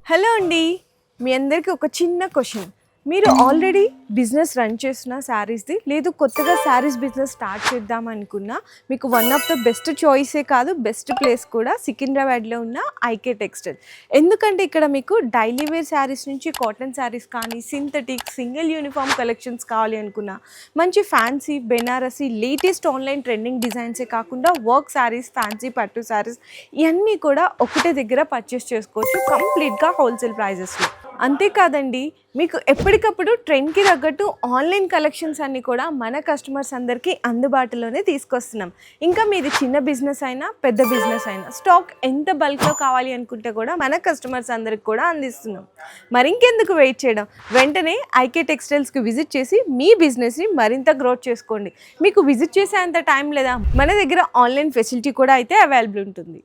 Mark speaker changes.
Speaker 1: Hello అండి. మీ అందరికీ ఒక చిన్న క్వశ్చన్. మీరు ఆల్రెడీ బిజినెస్ రన్ చేస్తున్న శారీస్ది, లేదు కొత్తగా శారీస్ బిజినెస్ స్టార్ట్ చేద్దాం అనుకున్నా, మీకు వన్ ఆఫ్ ద బెస్ట్ చాయిసే కాదు, బెస్ట్ ప్లేస్ కూడా సికింద్రాబాద్లో ఉన్న ఐకే టెక్స్టైల్. ఎందుకంటే ఇక్కడ మీకు డైలీ వేర్ శారీస్ నుంచి కాటన్ శారీస్ కానీ, సింథటిక్ సింగిల్ యూనిఫామ్ కలెక్షన్స్ కావాలి అనుకున్నా, మంచి fancy Banarasi latest online trending డిజైన్సే కాకుండా వర్క్ శారీస్, ఫ్యాన్సీ పట్టు శారీస్ ఇవన్నీ కూడా ఒకటే దగ్గర పర్చేస్ చేసుకోవచ్చు కంప్లీట్గా హోల్సేల్ ప్రైజెస్లో. అంతేకాదండి, మీకు ఎప్పటికప్పుడు ట్రెండ్కి తగ్గట్టు ఆన్లైన్ కలెక్షన్స్ అన్నీ కూడా మన కస్టమర్స్ అందరికీ అందుబాటులోనే తీసుకొస్తున్నాం. ఇంకా మీది చిన్న బిజినెస్ అయినా పెద్ద బిజినెస్ అయినా స్టాక్ ఎంత బల్క్లో కావాలి అనుకుంటే కూడా మన కస్టమర్స్ అందరికి కూడా అందిస్తున్నాం. మరి ఇంకెందుకు వెయిట్ చేయడం, వెంటనే ఐకే టెక్స్టైల్స్కి విజిట్ చేసి మీ బిజినెస్ని మరింత గ్రోత్ చేసుకోండి. మీకు విజిట్ చేసే అంత టైం లేదా, మన దగ్గర ఆన్లైన్ ఫెసిలిటీ కూడా అయితే అవైలబుల్ ఉంటుంది.